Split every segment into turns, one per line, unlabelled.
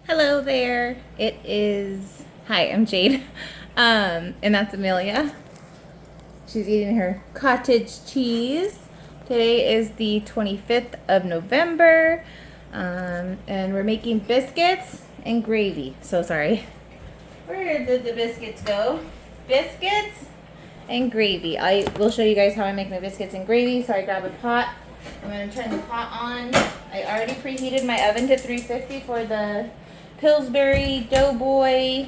Hello there. Hi, I'm Jade. And that's Amelia. She's eating her cottage cheese. Today is the 25th of November. And we're making biscuits and gravy. So sorry. Where did the biscuits go? Biscuits and gravy. I will show you guys how I make my biscuits and gravy. So I grab a pot. I'm going to turn the pot on. I already preheated my oven to 350 for the Pillsbury Doughboy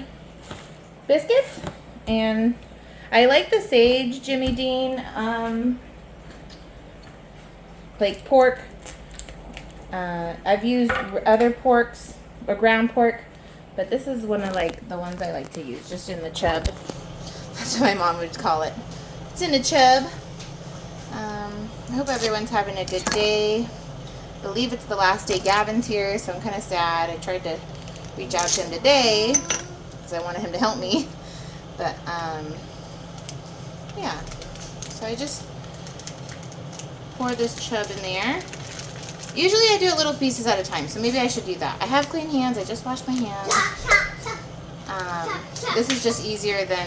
biscuits, and I like the Sage Jimmy Dean like pork. I've used other porks or ground pork, but this is one of the ones I like to use, just in the chub. That's what my mom would call it. It's in the chub. I hope everyone's having a good day. I believe it's the last day Gavin's here, so I'm kind of sad. I tried to reach out to him today because I wanted him to help me, but yeah, so I just pour this chub in there. Usually I do it little pieces at a time, so maybe I should do that. I have clean hands. I just washed my hands. This is just easier than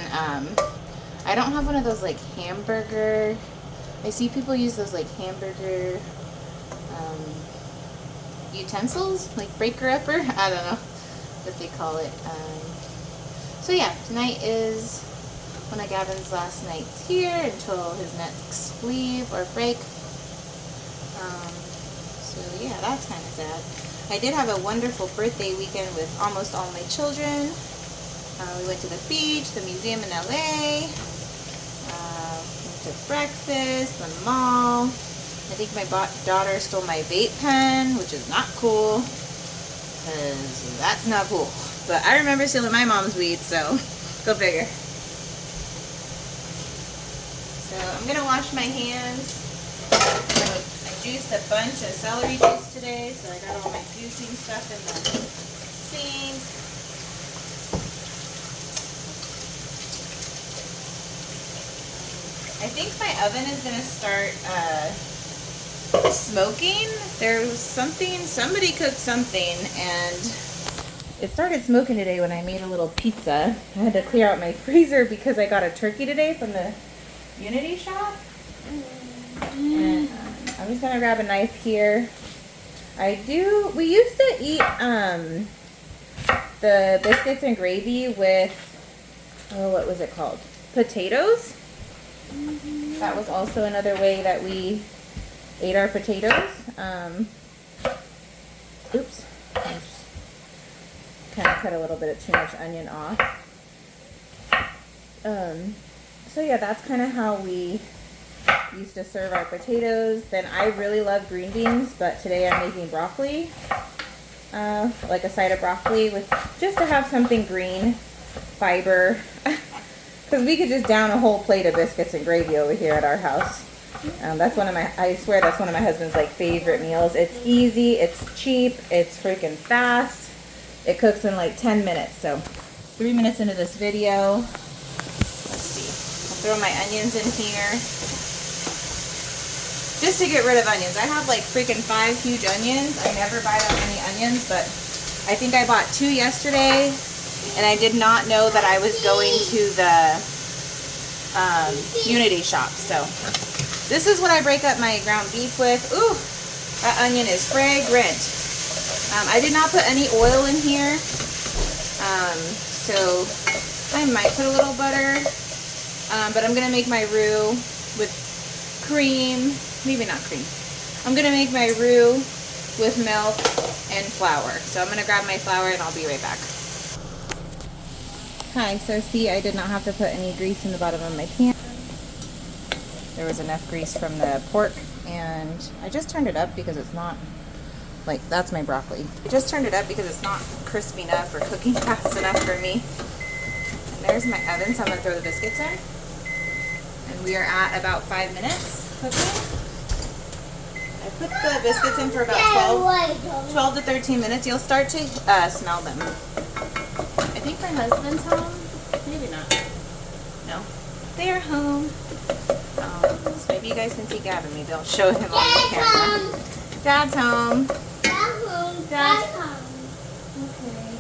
I don't have one of those like hamburger. I see people use those like hamburger utensils, like breaker upper. I don't know what they call it. So yeah, tonight is one of Gavin's last nights here until his next leave or break. So yeah, that's kind of sad. I did have a wonderful birthday weekend with almost all my children. We went to the beach, the museum in LA, went to breakfast, the mall. I think my daughter stole my vape pen, which is not cool, because that's not cool. But I remember stealing my mom's weed, so go figure. So I'm going to wash my hands. I juiced a bunch of celery juice today, so I got all my juicing stuff in the sink. I think my oven is going to start smoking. There was somebody cooked something, and it started smoking today when I made a little pizza. I had to clear out my freezer because I got a turkey today from the Unity shop. And I'm just gonna grab a knife here. We used to eat the biscuits and gravy with, what was it called? Potatoes. That was also another way that we ate our potatoes. Oops. I just kind of cut a little bit of too much onion off. So yeah, that's kind of how we used to serve our potatoes. Then I really love green beans, but today I'm making broccoli. Like a side of broccoli with just to have something green, fiber. Because we could just down a whole plate of biscuits and gravy over here at our house. That's I swear that's one of my husband's favorite meals. It's easy, it's cheap, it's freaking fast. It cooks in like 10 minutes. So 3 minutes into this video, let's see. I'll throw my onions in here. Just to get rid of onions. I have like freaking 5 huge onions. I never buy that many onions, but I think I bought 2 yesterday. And I did not know that I was going to the Unity shop. So this is what I break up my ground beef with. Ooh, that onion is fragrant. I did not put any oil in here. So I might put a little butter. But I'm going to make my roux with cream. Maybe not cream. I'm going to make my roux with milk and flour. So I'm going to grab my flour and I'll be right back. Hi, so see, I did not have to put any grease in the bottom of my pan. There was enough grease from the pork, and I just turned it up because it's not, that's my broccoli. I just turned it up because it's not crispy enough or cooking fast enough for me. And there's my oven, so I'm going to throw the biscuits in. And we are at about 5 minutes cooking. I put the biscuits in for about 12 to 13 minutes. You'll start to smell them. I think my husband's home. Maybe not. No. They're home. So maybe you guys can see Gavin. Maybe I'll show him on the camera. Dad's home. Dad's home. Dad's home. Okay.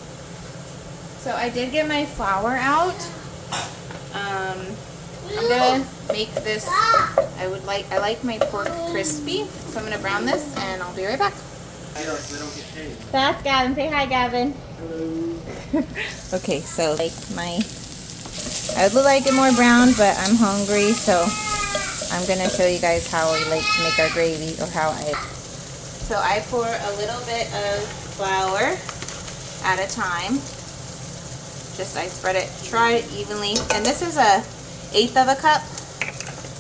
So I did get my flour out. I'm gonna make this, I like my pork crispy, so I'm gonna brown this and I'll be right back.
I don't get paid.
That's Gavin. Say hi, Gavin.
Hello.
Okay, so like I would like it more brown, but I'm hungry, so I'm gonna show you guys how I like to make our gravy, or how I. So I pour a little bit of flour at a time. Just I spread it, try it evenly, and this is a 1/8 of a cup.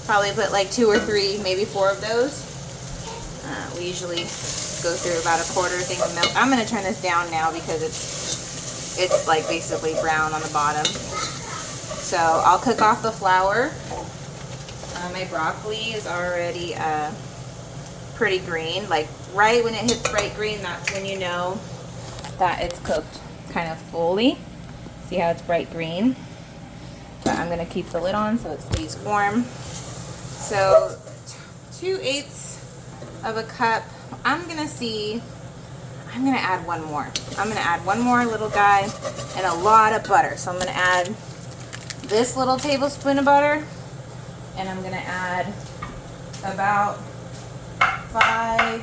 Probably put like 2 or 3, maybe 4 of those. We usually go through about 1/4 thing of milk. I'm gonna turn this down now because it's like basically brown on the bottom. So I'll cook off the flour. My broccoli is already pretty green. Like right when it hits bright green, that's when you know that it's cooked kind of fully. See how it's bright green? But I'm gonna keep the lid on so it stays warm. So 2/8 of a cup. I'm gonna add one more. I'm gonna add one more little guy and a lot of butter. So I'm gonna add this little tablespoon of butter, and I'm gonna add about five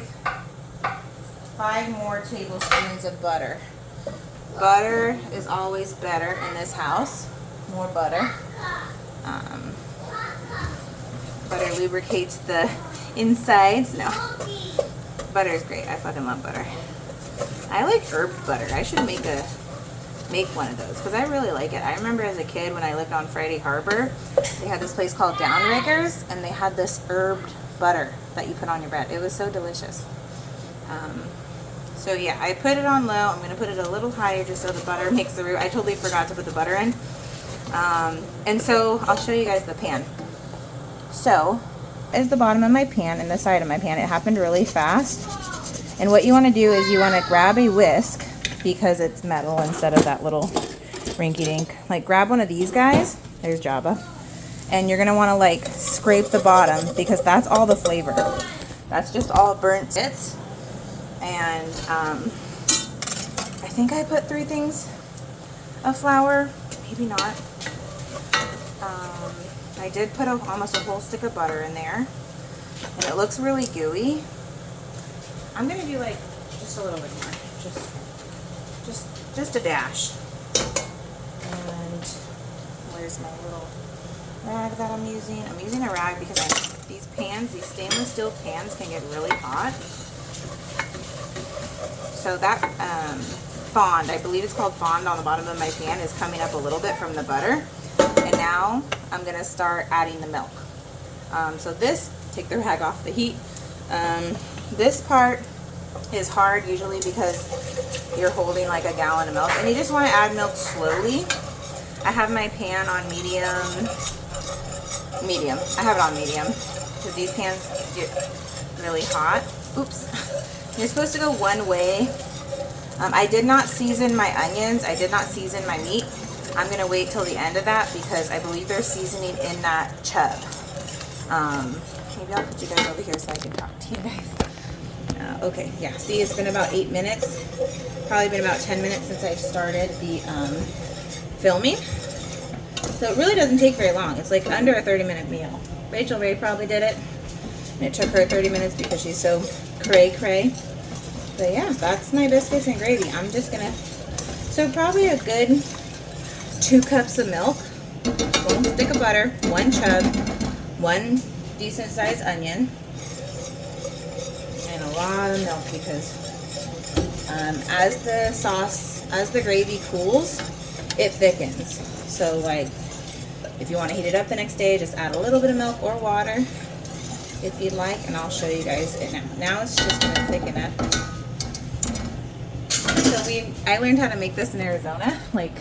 more tablespoons of butter. Butter is always better in this house. More butter. Butter lubricates the insides. No. Butter is great. I fucking love butter. I like herb butter. I should make one of those because I really like it. I remember as a kid when I lived on Friday Harbor, they had this place called Downriggers, and they had this herbed butter that you put on your bread. It was so delicious. So yeah, I put it on low. I'm going to put it a little higher just so the butter makes the roux. I totally forgot to put the butter in. And so I'll show you guys the pan. So is the bottom of my pan and the side of my pan. It happened really fast. And what you want to do is you want to grab a whisk, because it's metal instead of that little rinky-dink. Like grab one of these guys. There's Jabba. And you're going to want to like scrape the bottom, because that's all the flavor. That's just all burnt bits. And I think I put 3 things of flour. Maybe not. I did put almost a whole stick of butter in there, and it looks really gooey. I'm gonna do like just a little bit more, just a dash. And where's my little rag that I'm using? I'm using a rag because these stainless steel pans can get really hot. So that fond, I believe it's called fond, on the bottom of my pan is coming up a little bit from the butter. And now I'm gonna start adding the milk. So take the rag off the heat. This part is hard usually because you're holding like a gallon of milk, and you just want to add milk slowly. I have my pan on medium. I have it on medium because these pans get really hot. Oops. You're supposed to go one way. I did not season my onions. I did not season my meat. I'm going to wait till the end of that because I believe there's seasoning in that chub. Maybe I'll put you guys over here so I can talk to you guys. Okay, yeah, see, it's been about 8 minutes. Probably been about 10 minutes since I started the filming. So it really doesn't take very long. It's like under a 30-minute meal. Rachel Ray probably did it. And it took her 30 minutes because she's so cray-cray. But yeah, that's my biscuits and gravy. I'm just gonna, so probably a good 2 cups of milk, 1 stick of butter, 1 chub, 1 decent sized onion, and a lot of milk because as the gravy cools, it thickens. So like, if you want to heat it up the next day, just add a little bit of milk or water if you'd like, and I'll show you guys it now. Now it's just going to thicken up. So I learned how to make this in Arizona like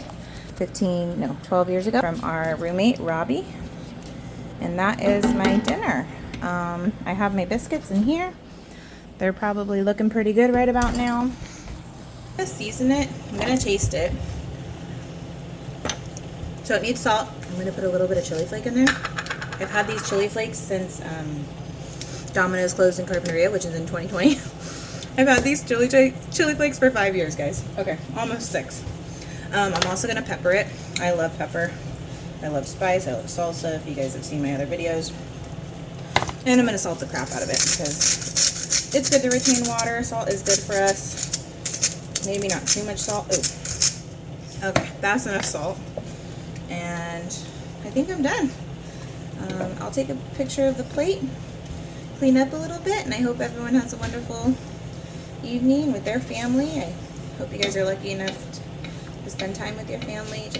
12 years ago from our roommate Robbie, and that is my dinner. I have my biscuits in here. They're probably looking pretty good right about now. I'm gonna season it. I'm gonna taste it. So it needs salt. I'm gonna put a little bit of chili flake in there. I've had these chili flakes since Domino's closed in Carpinteria, which is in 2020. I've had these chili flakes for 5 years, guys. Okay, almost 6. I'm also gonna pepper it. I love pepper. I love spice. I love salsa, if you guys have seen my other videos. And I'm gonna salt the crap out of it because it's good to retain water. Salt is good for us. Maybe not too much salt. Ooh. Okay, that's enough salt. And I think I'm done. I'll take a picture of the plate, clean up a little bit, and I hope everyone has a wonderful evening with their family. I hope you guys are lucky enough to spend time with your family.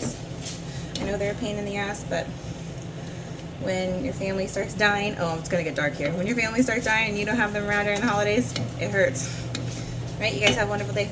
I know they're a pain in the ass, but when your family starts dying, oh, it's gonna get dark here. When your family starts dying and you don't have them around during the holidays, it hurts. Right? You guys have a wonderful day.